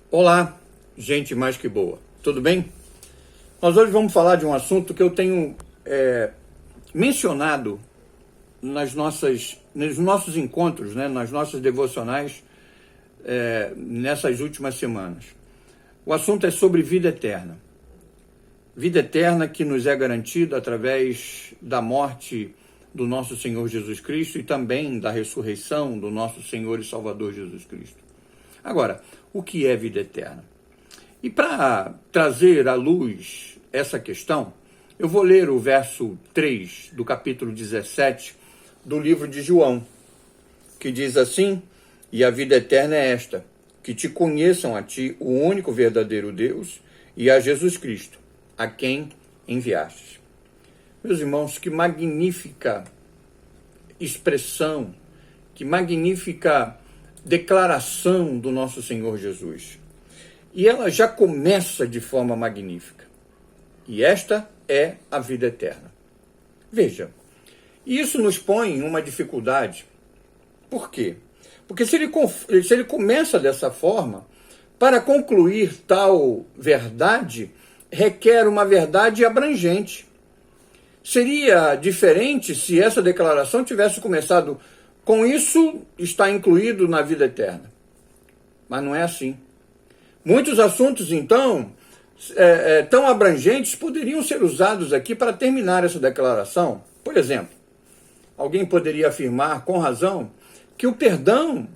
Olá, gente mais que boa, tudo bem? Nós hoje vamos falar de um assunto que eu tenho mencionado nos nossos encontros, né, nas nossas devocionais nessas últimas semanas. O assunto é sobre vida eterna. Vida eterna que nos é garantida através da morte do nosso Senhor Jesus Cristo e também da ressurreição do nosso Senhor e Salvador Jesus Cristo. Agora, o que é vida eterna? E para trazer à luz essa questão, eu vou ler o verso 3 do capítulo 17 do livro de João, que diz assim: "E a vida eterna é esta, que te conheçam a ti, o único verdadeiro Deus, e a Jesus Cristo, a quem enviastes." Meus irmãos, que magnífica expressão, que magnífica declaração do nosso Senhor Jesus. E ela já começa de forma magnífica. E esta é a vida eterna. Veja, isso nos põe em uma dificuldade. Por quê? Porque se ele começa dessa forma, para concluir tal verdade, requer uma verdade abrangente. Seria diferente se essa declaração tivesse começado com isso está incluído na vida eterna. Mas não é assim. Muitos assuntos, então, tão abrangentes poderiam ser usados aqui para terminar essa declaração. Por exemplo, alguém poderia afirmar, com razão, que o perdão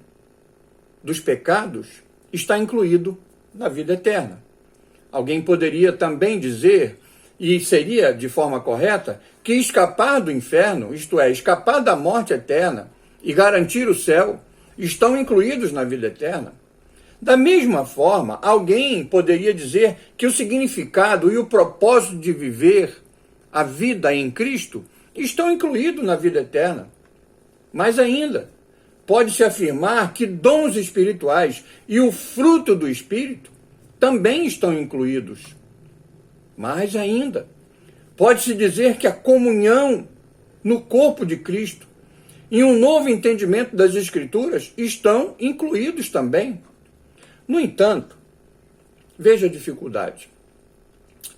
dos pecados está incluído na vida eterna. Alguém poderia também dizer, e seria de forma correta, que escapar do inferno, isto é, escapar da morte eterna, e garantir o céu, estão incluídos na vida eterna. Da mesma forma, alguém poderia dizer que o significado e o propósito de viver a vida em Cristo estão incluídos na vida eterna. Mais ainda, pode-se afirmar que dons espirituais e o fruto do Espírito também estão incluídos. Mais ainda, pode-se dizer que a comunhão no corpo de Cristo e um novo entendimento das Escrituras estão incluídos também. No entanto, veja a dificuldade.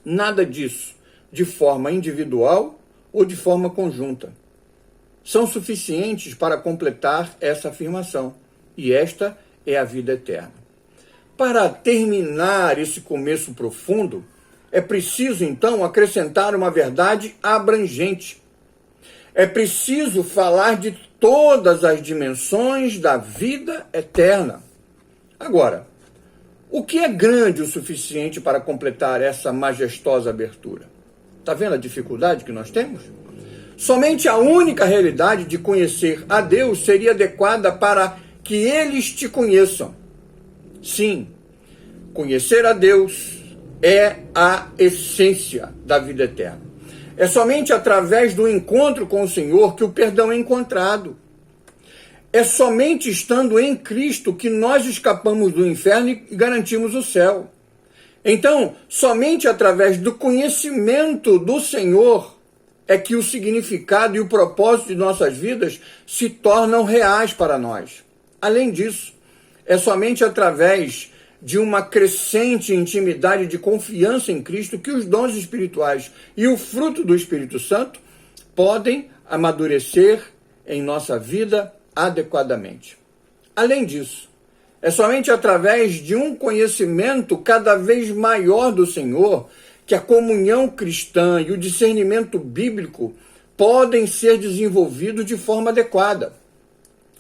Nada disso, de forma individual ou de forma conjunta, são suficientes para completar essa afirmação. E esta é a vida eterna. Para terminar esse começo profundo, é preciso, então, acrescentar uma verdade abrangente. É preciso falar de todas as dimensões da vida eterna. Agora, o que é grande o suficiente para completar essa majestosa abertura? Está vendo a dificuldade que nós temos? Somente a única realidade de conhecer a Deus seria adequada para que eles te conheçam. Sim, conhecer a Deus é a essência da vida eterna. É somente através do encontro com o Senhor que o perdão é encontrado. É somente estando em Cristo que nós escapamos do inferno e garantimos o céu. Então, somente através do conhecimento do Senhor é que o significado e o propósito de nossas vidas se tornam reais para nós. Além disso, é somente através de uma crescente intimidade de confiança em Cristo que os dons espirituais e o fruto do Espírito Santo podem amadurecer em nossa vida adequadamente. Além disso, é somente através de um conhecimento cada vez maior do Senhor que a comunhão cristã e o discernimento bíblico podem ser desenvolvidos de forma adequada.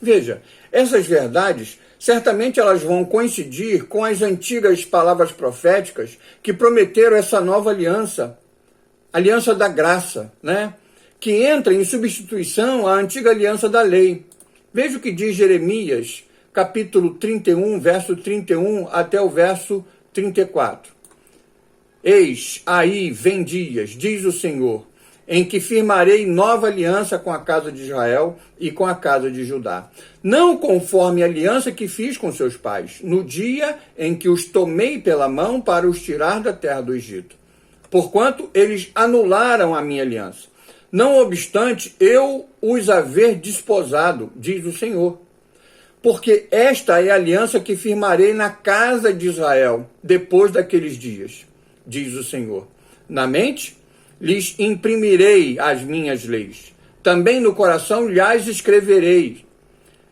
Veja, essas verdades, certamente elas vão coincidir com as antigas palavras proféticas que prometeram essa nova aliança, aliança da graça, né? Que entra em substituição à antiga aliança da lei. Veja o que diz Jeremias, capítulo 31, verso 31 até o verso 34. "Eis, aí vem dias, diz o Senhor, em que firmarei nova aliança com a casa de Israel e com a casa de Judá, não conforme a aliança que fiz com seus pais, no dia em que os tomei pela mão para os tirar da terra do Egito, porquanto eles anularam a minha aliança. Não obstante eu os haver desposado, diz o Senhor. porque esta é a aliança que firmarei na casa de Israel depois daqueles dias, diz o Senhor. Na mente lhes imprimirei as minhas leis, também no coração lhes escreverei.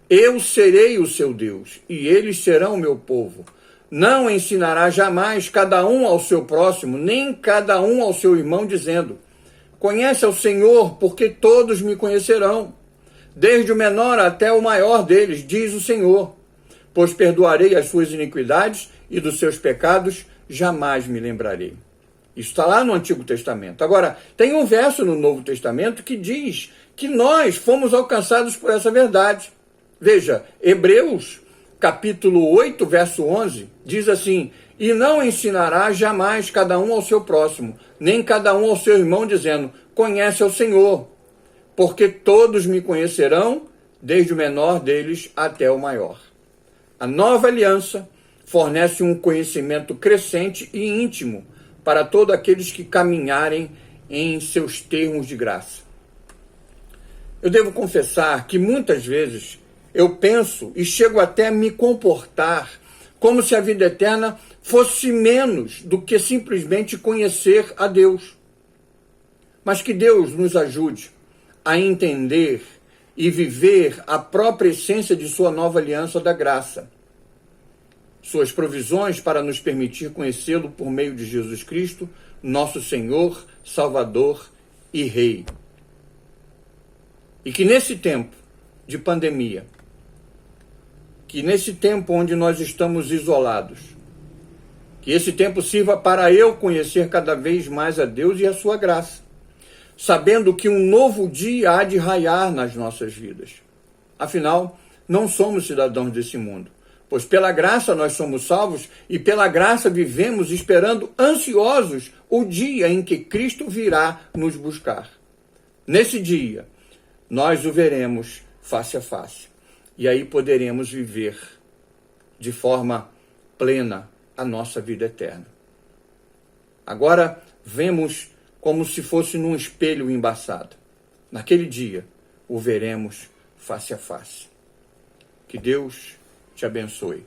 Eu serei o seu Deus, e eles serão o meu povo. Não ensinará jamais cada um ao seu próximo, nem cada um ao seu irmão, dizendo: conhece ao Senhor, porque todos me conhecerão, desde o menor até o maior deles, diz o Senhor. Pois perdoarei as suas iniquidades e dos seus pecados jamais me lembrarei. Isso está lá no Antigo Testamento. Agora, tem um verso no Novo Testamento que diz que nós fomos alcançados por essa verdade. Veja, Hebreus, capítulo 8, verso 11, diz assim: e não ensinará jamais cada um ao seu próximo, nem cada um ao seu irmão, dizendo: conhece ao Senhor, porque todos me conhecerão, desde o menor deles até o maior. A nova aliança fornece um conhecimento crescente e íntimo para todos aqueles que caminharem em seus termos de graça. Eu devo confessar que muitas vezes eu penso e chego até a me comportar como se a vida eterna fosse menos do que simplesmente conhecer a Deus. Mas que Deus nos ajude a entender e viver a própria essência de sua nova aliança da graça. Suas provisões para nos permitir conhecê-lo por meio de Jesus Cristo, nosso Senhor, Salvador e Rei. E que nesse tempo de pandemia, que nesse tempo onde nós estamos isolados, que esse tempo sirva para eu conhecer cada vez mais a Deus e a sua graça, sabendo que um novo dia há de raiar nas nossas vidas. Afinal, não somos cidadãos desse mundo, pois pela graça nós somos salvos e pela graça vivemos esperando ansiosos o dia em que Cristo virá nos buscar. Nesse dia, nós o veremos face a face e aí poderemos viver de forma plena a nossa vida eterna. Agora, vemos como se fosse num espelho embaçado. Naquele dia, o veremos face a face. Que Deus te abençoe.